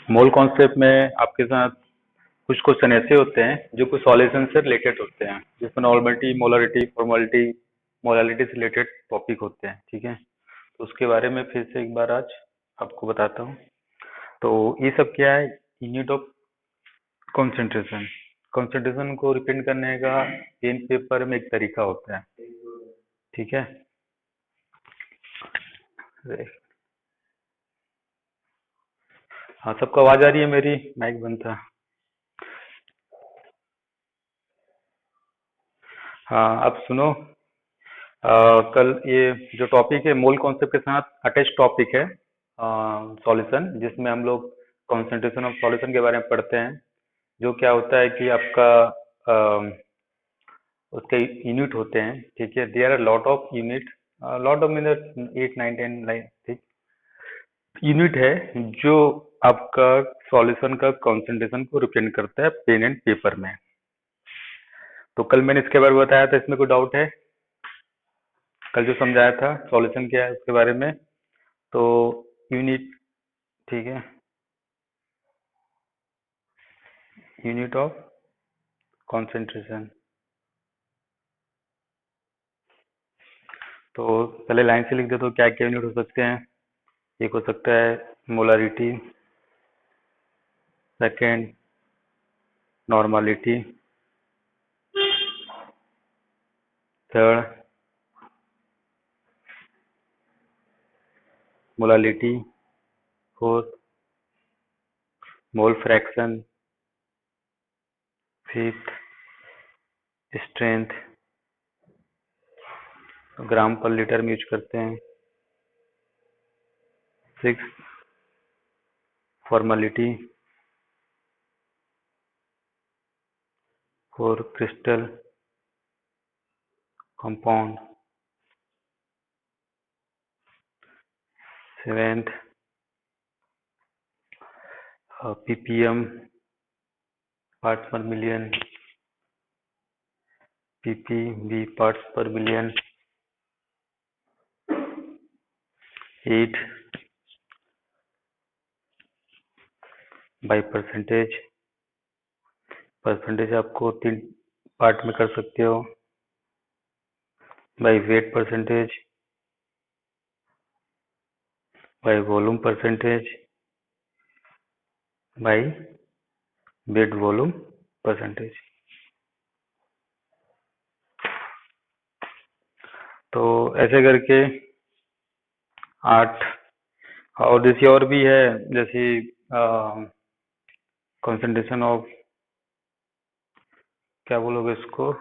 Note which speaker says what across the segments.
Speaker 1: Mole concept में आपके साथ कुछ क्वेश्चन ऐसे होते हैं जो कुछ सॉल्यूशन से रिलेटेड होते हैं, जिसमें नॉर्मलिटी, मोलरिटी, फॉर्मलिटी, मोलालिटी से रिलेटेड टॉपिक होते हैं। ठीक है, तो उसके बारे में फिर से एक बार आज आपको बताता हूँ। तो ये सब क्या है? Unit of concentration. कंसंट्रेशन को रिप्रेजेंट करने का पेन पेपर में एक तरीका होता है। ठीक है, हाँ, सबको आवाज आ रही है मेरी? माइक बंद था। हाँ, अब सुनो। कल ये जो टॉपिक है मोल कॉन्सेप्ट के साथ अटैच टॉपिक है सॉल्यूशन, जिसमें हम लोग कंसंट्रेशन ऑफ सॉल्यूशन के बारे में पढ़ते हैं। जो क्या होता है कि आपका उसके यूनिट होते हैं। ठीक है, there are lot of unit, lot of mean 8 9 10 ठीक, यूनिट है जो आपका सॉल्यूशन का कंसंट्रेशन को रिप्रेजेंट करता है पेन एंड पेपर में। तो कल मैंने इसके बारे में बताया था, इसमें कोई डाउट है? कल जो समझाया था सॉल्यूशन क्या है उसके बारे में, तो यूनिट, ठीक है, यूनिट ऑफ कंसंट्रेशन। तो पहले लाइन से लिख दे तो क्या क्या यूनिट हो सकते हैं? एक हो सकता है molarity, second normality, third molality, fourth mole fraction, fifth strength, gram per litre में यूज करते हैं, six formality, four crystal compound, seventh PPM parts per million, PPB parts per billion, eight by percentage. Percentage आपको तीन part में कर सकते हो, by weight percentage, by volume percentage, by bed volume percentage. तो ऐसे करके 8, और जैसे और भी है, जैसे कंसंट्रेशन ऑफ, क्या बोलोगे इसको,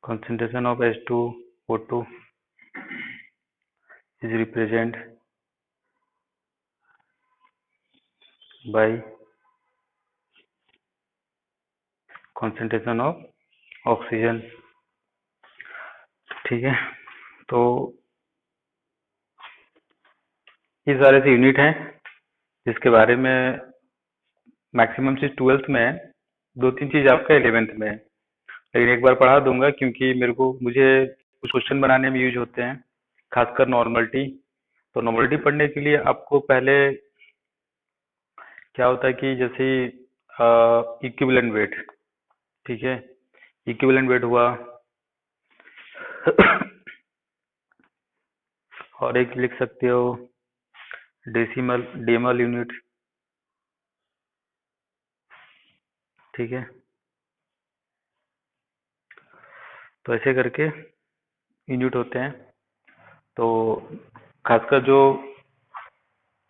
Speaker 1: concentration of H2O2 is represented by concentration of oxygen। ठीक है, तो ये सारे से यूनिट हैं जिसके बारे में मैक्सिमम चीज 12th में है, 2 3 चीज आपका 11th में है। लेकिन एक बार पढ़ा दूंगा क्योंकि मुझे कुछ क्वेश्चन बनाने में यूज होते हैं, खासकर नॉर्मलिटी। तो नॉर्मलिटी पढ़ने के लिए आपको पहले क्या होता है कि जैसे इक्विवेलेंट वेट, ठीक है, इक्विवेलेंट वेट हुआ और एक लिख सकते हो डेसिमल डेमल यूनिट। ठीक है, तो ऐसे करके यूनिट होते हैं। तो खासकर जो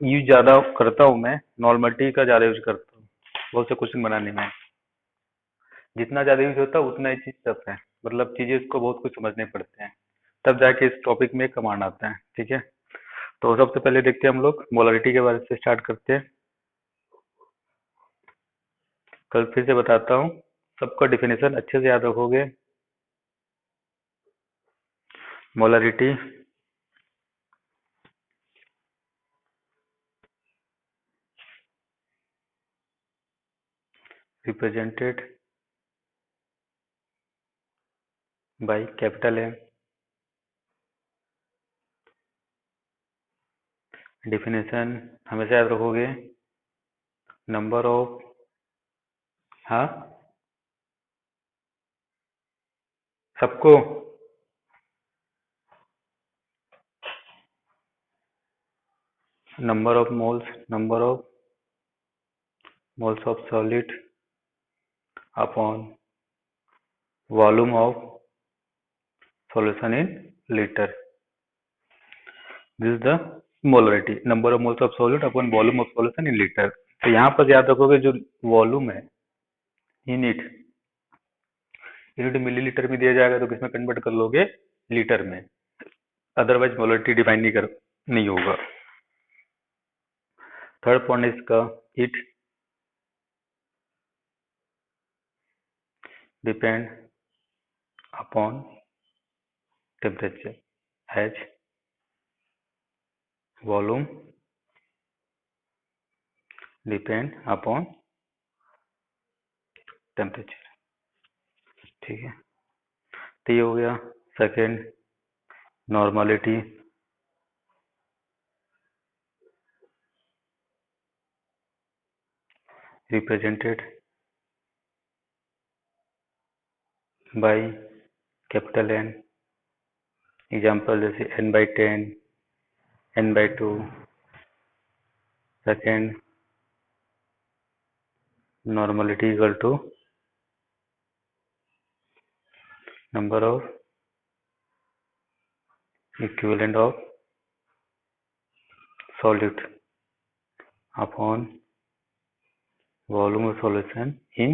Speaker 1: यूज ज़्यादा करता हूँ मैं, नॉर्मलिटी का ज़्यादा यूज करता हूँ बहुत से क्वेश्चन बनाने में। जितना ज़्यादा यूज होता है उतना ही चीज़ टफ है, मतलब चीज़ें इसको बहुत कुछ समझने पड़ते हैं, तब जाके इस टॉपिक में कमांड आता है। ठीक है, तो सबसे पहले देखते हैं हम लोग मोलारिटी के बारे से स्टार्ट करते हैं। कल फिर से बताता हूँ, सबका डिफिनेशन अच्छे से याद रखोगे। Molarity represented by capital M, definition हमेशा याद रखोगे, नंबर ऑफ, हाँ सबको, number of moles of solid upon volume of solution in litre, this is the molarity, number of moles of solid upon volume of solution in litre. तो यहाँ पर याद रखोगे जो वॉल्यूम है, यूनिट, यूनिट मिलीलीटर में दिया जाएगा तो किसमें कन्वर्ट कर लोगे, लीटर में, अदरवाइज मोलरिटी डिफाइन नहीं होगा। थर्ड पॉइंट इसका, it depend upon temperature as volume depend upon temperature, ठीक है। तो ये हो गया second, normality, represented by capital N, example जैसे n/10, n/2, second normality equal to number of equivalent of solute upon volume of solution in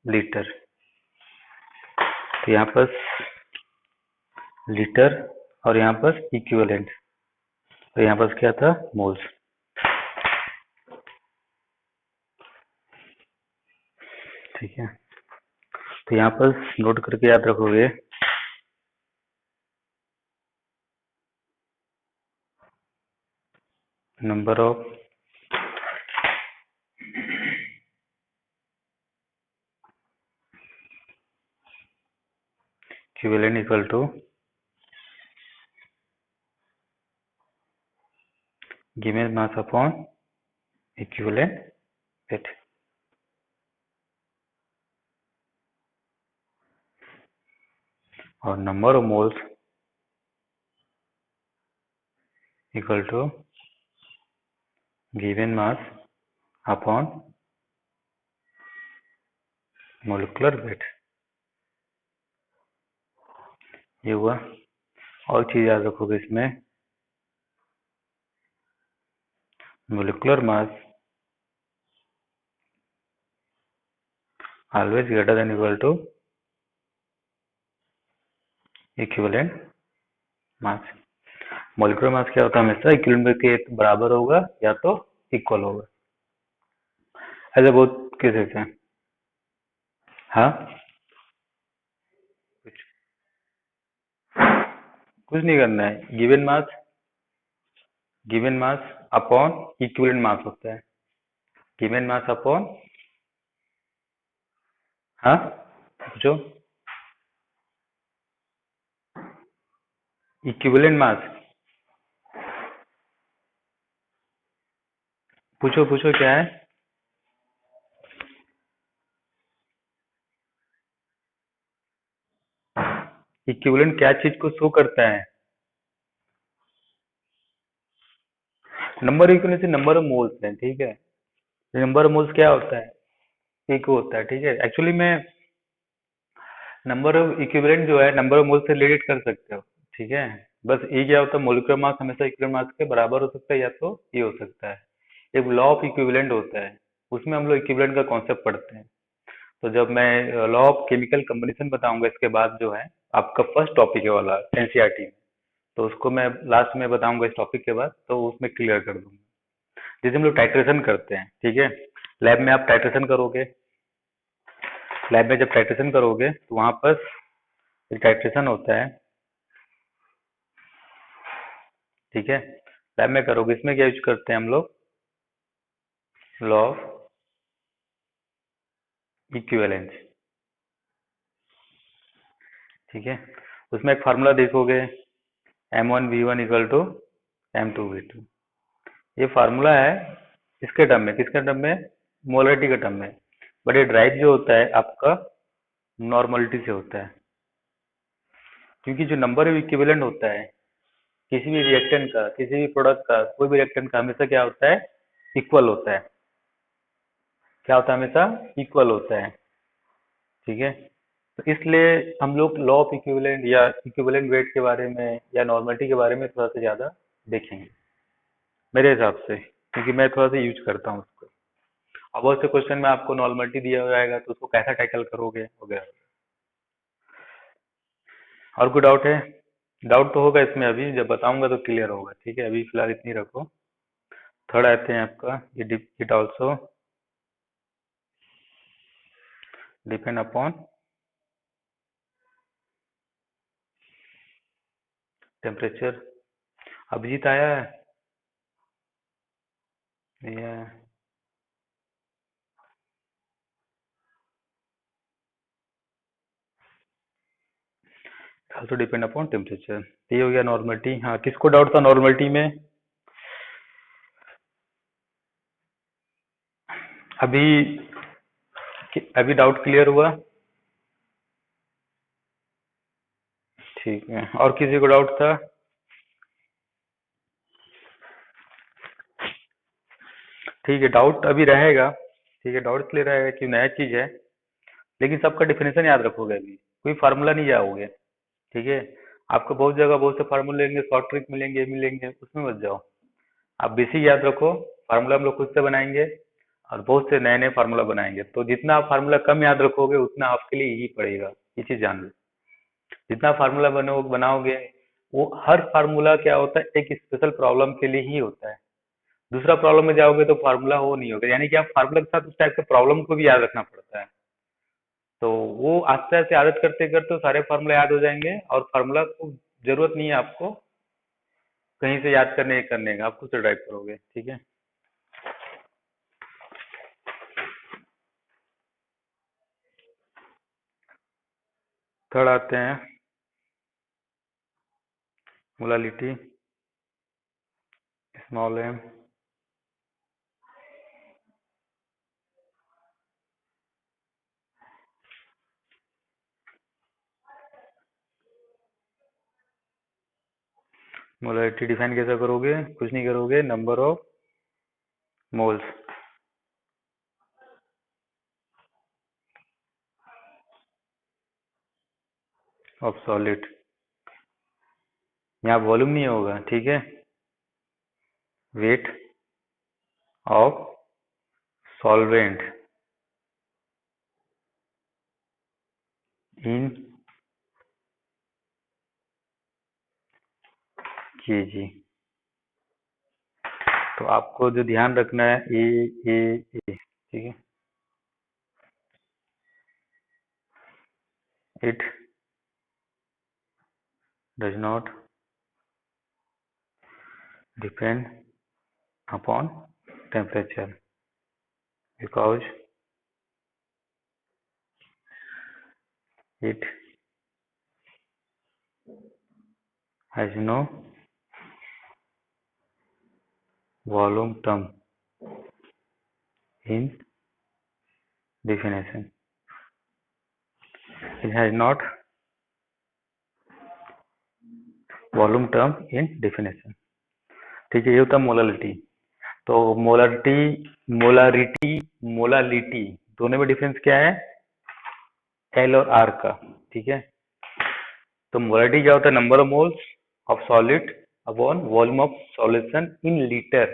Speaker 1: litre. तो यहाँ पर लीटर और यहाँ पर इक्विवेलेंट, तो यहाँ पर क्या था, मोल्स, ठीक है। तो यहाँ पर नोट करके याद रखोगे, number of equivalent equal to given mass upon equivalent weight, और number of moles equal to given mass upon molecular weight, ये हुआ। और चीज याद रखोगे इसमें, molecular mass always greater than equal to equivalent mass. Molecular mass क्या होता है, हमेशा इक्विवेलेंट के बराबर होगा या तो इक्वल होगा। ऐसे बहुत केसेस हैं, हाँ कुछ कुछ नहीं करना है, given mass upon equivalent mass होता है, गिवन मास अपॉन, हाँ जो इक्विवेलेंट मास, पूछो पूछो क्या है, इक्विवेलेंट क्या चीज को शो करता है, नंबर इक्वल से नंबर ऑफ मोल्स है, ठीक है। नंबर ऑफ मोल्स क्या होता है, एक होता है, ठीक है। एक्चुअली में नंबर ऑफ इक्विवेलेंट जो है नंबर ऑफ मोल्स से रिलेट कर सकते हो, ठीक है। बस ये क्या होता है, मोलिकुलर मास हमेशा इक्विवेलेंट मास के बराबर हो सकता है या तो ये हो सकता है। एक लॉ ऑफ इक्विवेलेंट होता है, उसमें हम लोग इक्विवेलेंट का कॉन्सेप्ट पढ़ते हैं। तो जब मैं लॉ ऑफ केमिकल कम्बिनेशन बताऊंगा इसके बाद जो है आपका फर्स्ट टॉपिक है वाला एनसीईआरटी में, तो उसको मैं लास्ट में बताऊंगा इस टॉपिक के बाद, तो उसमें क्लियर कर दूंगा। जैसे हम लोग टाइट्रेशन करते हैं, ठीक है, लैब में आप टाइट्रेशन करोगे, लैब में जब टाइट्रेशन करोगे तो वहां पर एक टाइट्रेशन होता है, ठीक है, लैब में करोगे, इसमें क्या यूज करते हैं हम लोग, लॉ ऑफ इक्विवेलेंस, ठीक है। उसमें एक फार्मूला देखोगे, M1V1 इक्वल टू M2V2, ये फार्मूला है इसके टर्म में, किसके टर्म में, मोलरिटी के टर्म में। बट ये ड्राइव जो होता है आपका नॉर्मलिटी से होता है, क्योंकि जो नंबर ऑफ इक्विवेलेंट होता है किसी भी रिएक्टेंट का, किसी भी प्रोडक्ट का, कोई भी रिएक्टेंट का, हमेशा क्या होता है, इक्वल होता है। क्या होता है, हमेशा इक्वल होता है। ठीक है, तो इसलिए हम लोग लॉ ऑफ इक्विवेलेंट या इक्विवेलेंट वेट के बारे में या नॉर्मलिटी के बारे में थोड़ा सा ज्यादा देखेंगे मेरे हिसाब से, क्योंकि मैं थोड़ा सा यूज करता हूँ उसको। अब बहुत से क्वेश्चन में आपको नॉर्मलिटी दिया हो जाएगा तो उसको कैसा टैकल करोगे वगैरह। और कोई डाउट है? डाउट तो होगा इसमें, अभी जब बताऊंगा तो क्लियर होगा। ठीक है, अभी फिलहाल इतनी रखो। थर्ड आते हैं आपका, ये it also depend upon temperature. Abhijit आया है? नहीं आया? Also depend upon temperature. ये हो गया नॉर्मलिटी। हाँ, किसको डाउट था नॉर्मलिटी में? अभी अभी डाउट क्लियर हुआ? ठीक है, और किसी को डाउट था? ठीक है, डाउट अभी रहेगा। ठीक है, डाउट इसलिए रहेगा कि नया चीज है, लेकिन सबका डिफिनेशन याद रखोगे। अभी कोई फार्मूला नहीं जाओगे। ठीक है, आपको बहुत जगह बहुत से फार्मूले मिलेंगे, शॉर्ट ट्रिक मिलेंगे, मिलेंगे, उसमें मत जाओ। आप बेसिक याद रखो। फार्मूला हम लोग खुद से बनाएंगे और बहुत से नए नए फार्मूला बनाएंगे, तो जितना आप फार्मूला कम याद रखोगे उतना आपके लिए इजी पड़ेगा। ये चीज जान लो। जितना फार्मूला बनाओगे, वो हर फार्मूला क्या होता है, एक स्पेशल प्रॉब्लम के लिए ही होता है। दूसरा प्रॉब्लम में जाओगे तो फार्मूला वो नहीं होगा, यानी कि आप फार्मूला के साथ उस टाइप के प्रॉब्लम को भी याद रखना पड़ता है। तो वो आस्ते आस्ते आदत करते करते तो सारे फार्मूला याद हो जाएंगे, और फार्मूला को जरूरत नहीं है आपको कहीं से याद करने का, आप खुद से ड्राइव करोगे। ठीक है, थर्ड आते हैं molality, small m. Molality define कैसे करोगे? कुछ नहीं करोगे, number of moles of solid. यहाँ वॉल्यूम नहीं होगा। ठीक है, weight of solvent in kg. तो आपको जो ध्यान रखना है, ए। ठीक है, it does not depend upon temperature because it has no volume term in definition. It has not volume term in definition. ठीक है, ये होता है मोलालिटी। तो मोलालिटी दोनों में डिफरेंस क्या है? एल और आर का। ठीक है, तो मोलालिटी क्या होता है? Number of moles of solid upon volume of solution in litre.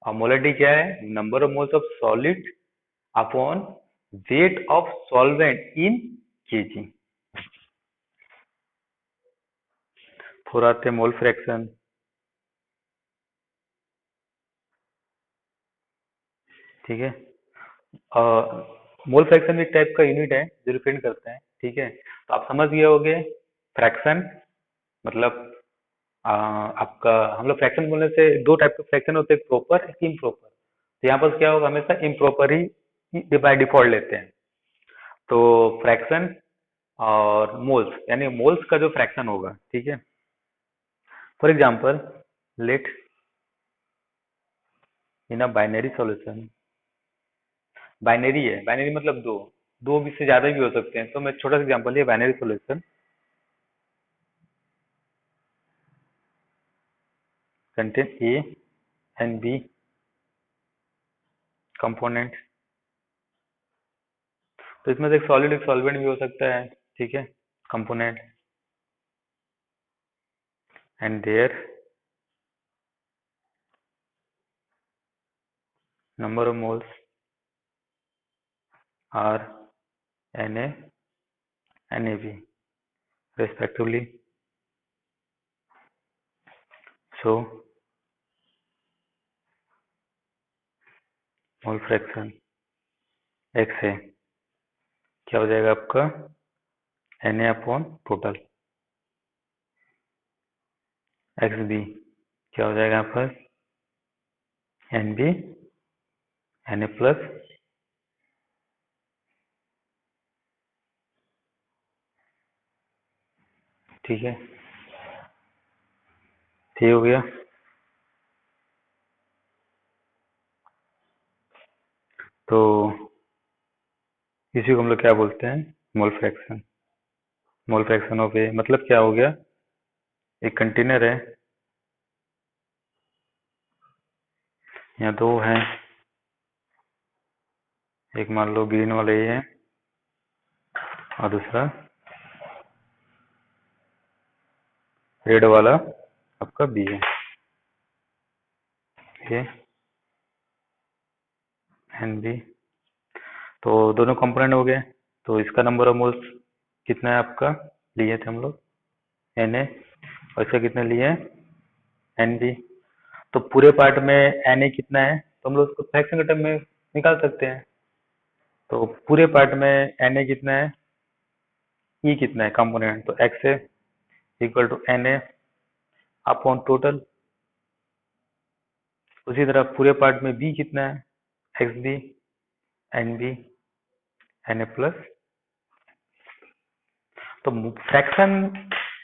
Speaker 1: और मोलालिटी क्या है? Number of moles of solid upon weight of solvent in KG. Four आते हैं मोल फ्रैक्शन। ठीक है, मोल फ्रैक्शन एक टाइप का यूनिट है जो डिपेंड करता है। ठीक है, तो आप समझ गए होंगे फ्रैक्शन मतलब आपका, हम लोग फ्रैक्शन बोलने से दो टाइप के फ्रैक्शन होते हैं, प्रॉपर एक इम्प्रॉपर। तो यहाँ पर क्या होगा, हमेशा इम्प्रॉपर ही बाय डिफॉल्ट लेते हैं। तो फ्रैक्शन और मोल्स, यानी मोल्स का जो फ्रैक्शन होगा। ठीक है, for example let in a binary solution, binary है, बाइनरी मतलब दो, दो भी से ज्यादा भी हो सकते हैं। तो मैं छोटा सा एग्जांपल लिया, binary solution contain A and B component. तो इसमें से एक सॉलिड एक सॉल्वेंट भी हो सकता है, ठीक है, component, and there number of moles are Na NaB respectively. So mole fraction x है, क्या हो जाएगा आपका Na अपॉन टोटल, XB क्या हो जाएगा यहाँ पर NB Na प्लस, ठीक है, ठीक हो गया। तो इसी को हम लोग क्या बोलते हैं, mole fraction. Mole fraction of A मतलब क्या हो गया, एक कंटेनर है, यहाँ दो है, एक मान लो ग्रीन वाला ये है और दूसरा रेड वाला आपका बी है, ये एन बी। तो दोनों कंपोनेंट हो गए। तो इसका नंबर ऑफ मोल्स कितना है आपका, लिए थे हम लोग एन ए, और इसका कितना लिए एन बी। तो पूरे पार्ट में एन ए कितना है, तो हम लोग उसको फ्रैक्शन के टर्म में निकाल सकते हैं। तो पूरे पार्ट में एन ए कितना है, ई कितना है कंपोनेंट, तो x A equal to n A upon total. उसी तरह पूरे पार्ट में बी कितना है, x B n B n A plus. तो फ्रैक्शन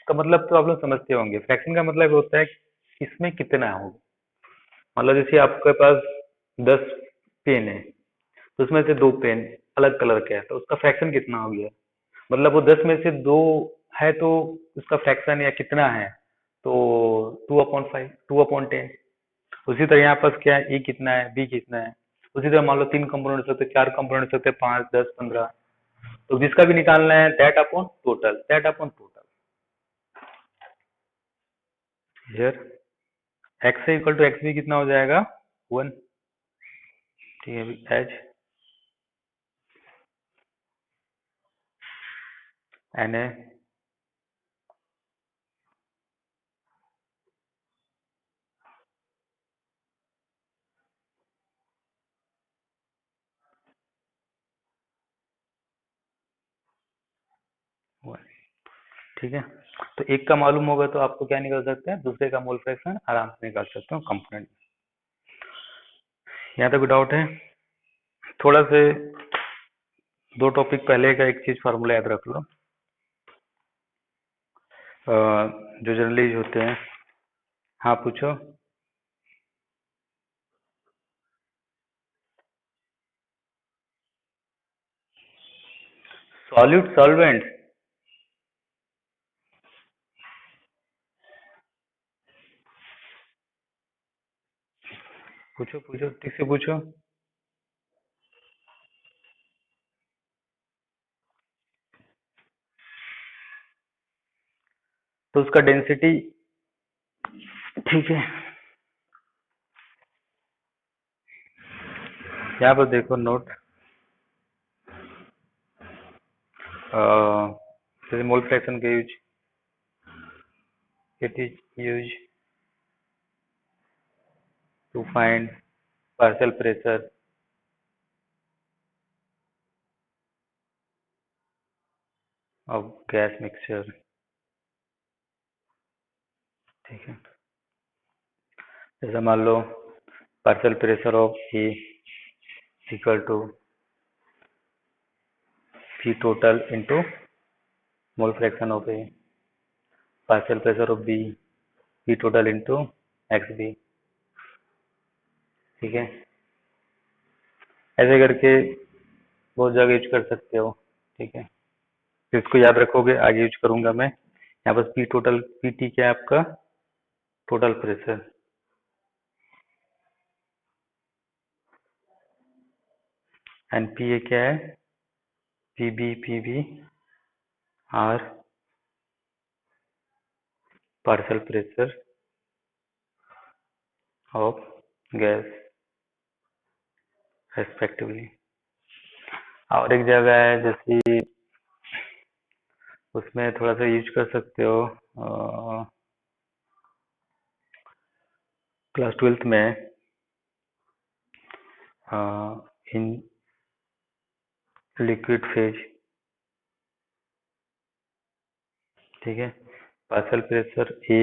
Speaker 1: का मतलब तो आप लोग समझते होंगे, फ्रैक्शन का मतलब होता है कि इसमें कितना होगा। मतलब जैसे आपके पास 10 पेन है, तो उसमें से 2 पेन अलग कलर के है, तो उसका फ्रैक्शन कितना हो गया, मतलब वो 10 में से 2 है, तो उसका फ्रैक्शन या कितना है, तो 2/5, 2/10। उसी तरह यहाँ पास क्या है, ए कितना है, बी कितना है। उसी तरह मान लो 3 कंपोनेंट हो सकते, 4 कंपोनेंट हो सकते, 5, 10, 15। तो जिसका भी निकालना है that upon total, that upon total here x equal to x B कितना हो जाएगा 1, ठीक है, एच एन ए वन, ठीक है। तो एक का मालूम होगा तो आपको क्या निकाल सकते हैं, दूसरे का मोल फ्रैक्शन आराम से निकाल सकते हो कंपोनेंट। यहाँ तक डाउट है, थोड़ा से 2 टॉपिक पहले का एक चीज फार्मूला याद रख लो, जो जनरली यूज होते हैं। हाँ पूछो। सॉल्यूट सॉल्वेंट, पूछो पूछो ठीक से पूछो। तो उसका डेंसिटी, ठीक है, यहाँ पर देखो नोट, जैसे मोल फ्रैक्शन का use, it is use to find partial pressure of gas mixture, ठीक है। जैसे मान लो partial pressure of A equal to P total into mole fraction of A, partial pressure of B P total into x B. ठीक है, ऐसे करके बहुत जगह यूज कर सकते हो। ठीक है, तो इसको याद रखोगे, आगे यूज करूंगा मैं। यहाँ पर पी टोटल, पीटी क्या है आपका, टोटल प्रेशर। एंड पीए क्या है, PB are partial pressure of gas respectively. और एक जगह है जैसे, उसमें थोड़ा सा यूज कर सकते हो, क्लास 12th में इन लिक्विड फेज। ठीक है, partial pressure A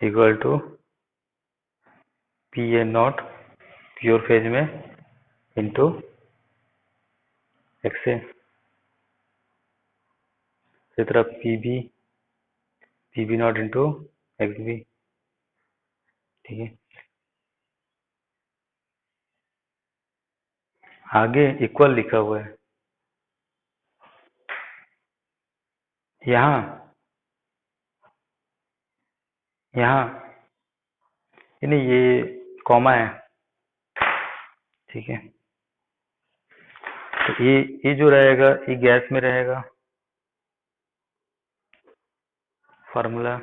Speaker 1: equal to P A not pure phase में इंटू एक्स ए, इसी तरह P B not into x B. ठीक है, आगे इक्वल लिखा हुआ है यहाँ, यहाँ नहीं, ये कॉमा है। ठीक है, तो ये जो रहेगा ये गैस में रहेगा फार्मूला।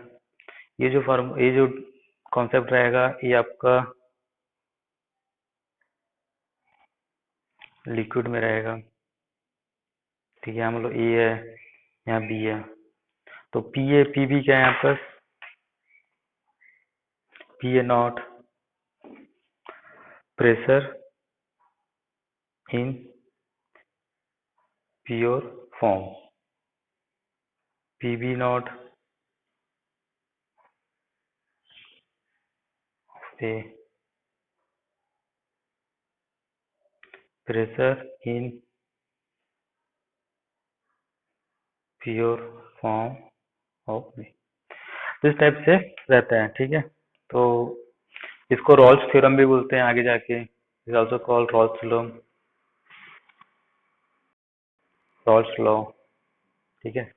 Speaker 1: ये जो कॉन्सेप्ट रहेगा ये आपका लिक्विड में रहेगा। ठीक है, हम लोग ए है, यहाँ बी है, तो पी ए पी बी क्या है यहाँ पर, P A not pressure in pure form, P B not से pressure in pure form of me. तो इस टाइप से रहता है। ठीक है, तो इसको रॉल्स थ्योरम भी बोलते हैं आगे जाके, is also called Rawls law, Rawls law. ठीक है,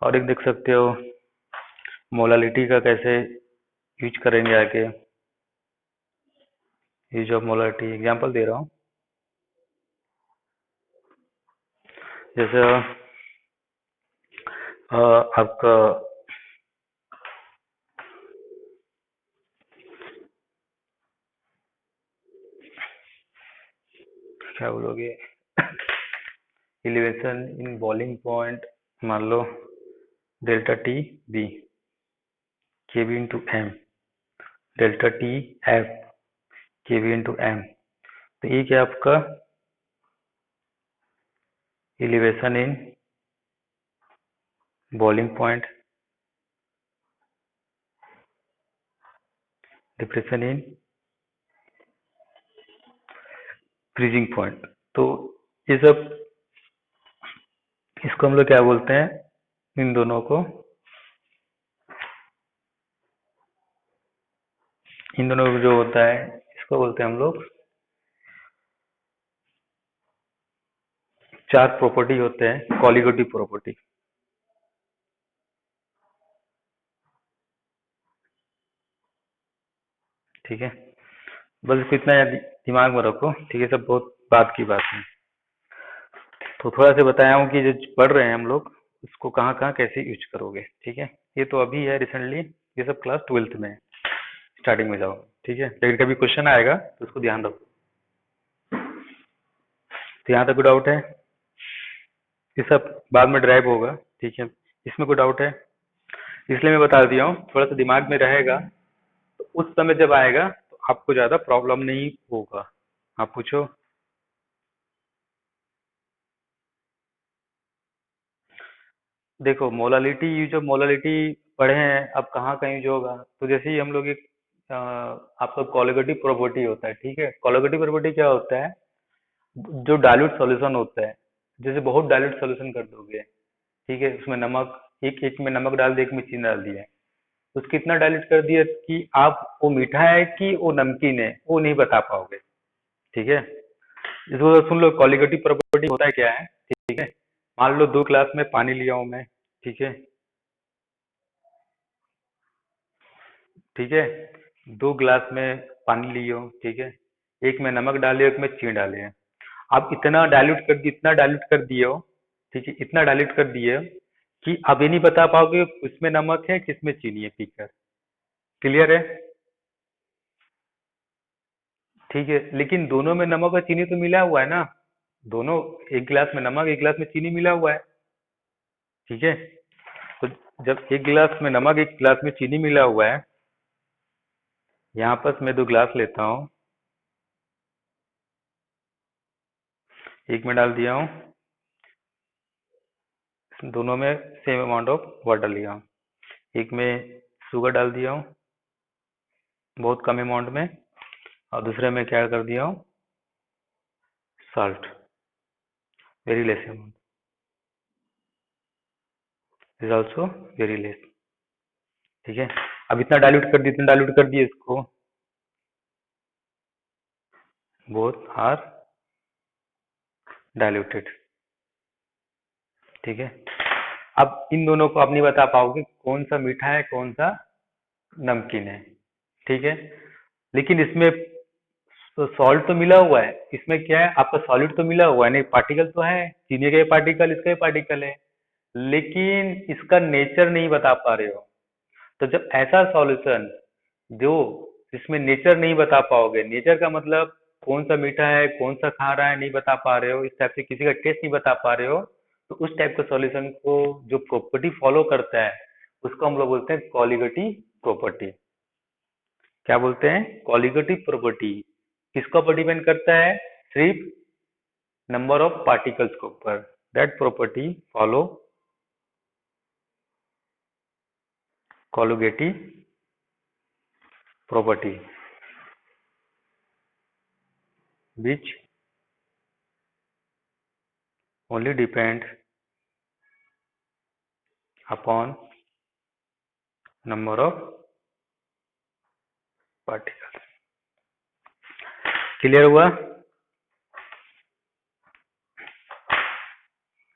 Speaker 1: और एक देख सकते हो मोलालिटी का कैसे यूज करेंगे आगे, यूज ऑफ मोलालिटी एग्जांपल दे रहा हूँ। जैसे आपका क्या बोलोगे, एलिवेशन इन बॉइलिंग पॉइंट, मान लो delta T B K B into m, delta T F K B into m. तो ये क्या आपका elevation in boiling point, depression in freezing point. तो ये सब, इसको हम लोग क्या बोलते हैं, इन दोनों को, इन दोनों को जो होता है इसको बोलते हैं हम लोग, चार प्रॉपर्टी होते हैं कॉलिगेटिव प्रॉपर्टी। ठीक है, बस इसको इतना दिमाग में रखो। ठीक है, सब बहुत बात की बात है। तो थोड़ा सा बताया हूँ कि जो पढ़ रहे हैं हम लोग उसको कहाँ कहाँ कैसे यूज करोगे। ठीक है, ये तो अभी है रिसेंटली, ये सब क्लास 12th में है, स्टार्टिंग में जाओ। ठीक है, लेकिन कभी क्वेश्चन आएगा तो उसको ध्यान रखो। तो यहाँ तक कोई डाउट है, ये सब बाद में ड्राइव होगा। ठीक है, इसमें कोई डाउट है, इसलिए मैं बता दिया हूँ, थोड़ा सा दिमाग में रहेगा तो उस समय जब आएगा तो आपको ज्यादा प्रॉब्लम नहीं होगा। आप पूछो। देखो मोलालिटी, जो मोलालिटी पढ़े हैं अब कहाँ कहीं यूज होगा, तो जैसे ही हम लोग एक आपका कोलिगेटिव प्रॉपर्टी होता है। ठीक है, कोलिगेटिव प्रॉपर्टी क्या होता है, जो डाइल्यूट सॉल्यूशन होता है, जैसे बहुत डाइल्यूट सॉल्यूशन कर दोगे। ठीक है, उसमें नमक, एक एक में नमक डाल दिया, एक में चीनी डाल दिया, उसको इतना डाइल्यूट कर दिया कि आप वो मीठा है कि वो नमकीन है वो नहीं बता पाओगे। ठीक है, इसको सुन लो, कॉलिगेटिव प्रॉपर्टी होता है क्या है। ठीक है, मान लो 2 ग्लास में पानी लिया हूं मैं। ठीक है, ठीक है, 2 ग्लास में पानी लिए हो। ठीक है, एक में नमक डाले, एक में चीनी डाले हैं। आप इतना डाइल्यूट कर दिए हो। ठीक है, इतना डाइल्यूट कर दिए हो कि आप ये नहीं बता पाओगे किसमें नमक है किसमें चीनी है पीकर। क्लियर है? ठीक है, लेकिन दोनों में नमक और चीनी तो मिला हुआ है ना। दोनों, एक गिलास में नमक, एक गिलास में चीनी मिला हुआ है। ठीक है, तो जब एक गिलास में नमक, एक गिलास में चीनी मिला हुआ है, यहाँ पर मैं 2 ग्लास लेता हूँ। एक में डाल दिया हूँ, दोनों में सेम अमाउंट ऑफ वाटर लिया हूँ। एक में शुगर डाल दिया हूँ बहुत कम अमाउंट में, और दूसरे में क्या कर दिया हूँ, salt, very less amount, is also very less. ठीक है, अब इतना डाइल्यूट कर दिए इसको, बोथ आर डाइल्यूटेड। ठीक है, अब इन दोनों को आप नहीं बता पाओगे कौन सा मीठा है कौन सा नमकीन है। ठीक है, लेकिन इसमें तो सॉल्ट तो मिला हुआ है, इसमें क्या है, आपका सॉलिड तो मिला हुआ है, नहीं पार्टिकल तो है, चीनी का पार्टिकल, इसका पार्टिकल है, लेकिन इसका नेचर नहीं बता पा रहे हो। तो जब ऐसा सॉल्यूशन जो जिसमें नेचर नहीं बता पाओगे, नेचर का मतलब कौन सा मीठा है कौन सा खा रहा है नहीं बता पा रहे हो, इस टाइप से किसी का टेस्ट नहीं बता पा रहे हो, तो उस टाइप का सॉल्यूशन को जो प्रॉपर्टी फॉलो करता है उसको हम लोग बोलते हैं कॉलिगेटिव प्रॉपर्टी। क्या बोलते हैं? Colligative property. किसका ऊपर डिपेंड करता है? सिर्फ नंबर ऑफ पार्टिकल्स के ऊपर। That property follow colligative property which only depend upon number of particles। Clear हुआ?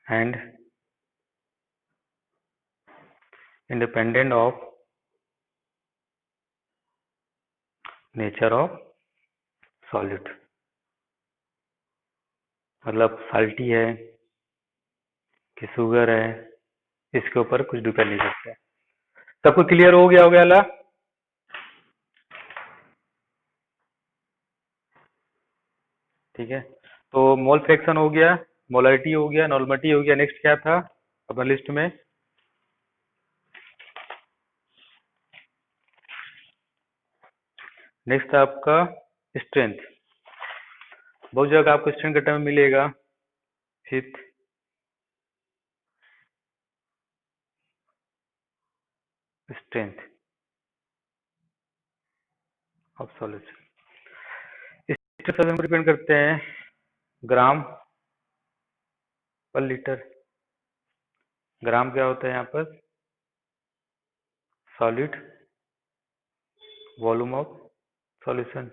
Speaker 1: And independent of nature of solid. मतलब साल्टी है कि शुगर है, इसके ऊपर कुछ डिपेंड नहीं करता है। सबको क्लियर हो गया? ला? ठीक है, तो मोल फ्रैक्शन हो गया, मोलरिटी हो गया, नॉर्मलिटी हो गया। नेक्स्ट क्या था अपना लिस्ट में? नेक्स्ट था आपका स्ट्रेंथ। बहुत जगह आपको स्ट्रेंथ का टर्म मिलेगा। Fifth, strength of solution. Strength हम डिपेंड करते हैं ग्राम पर लीटर। ग्राम क्या होता है यहाँ पर? Solid volume of solution.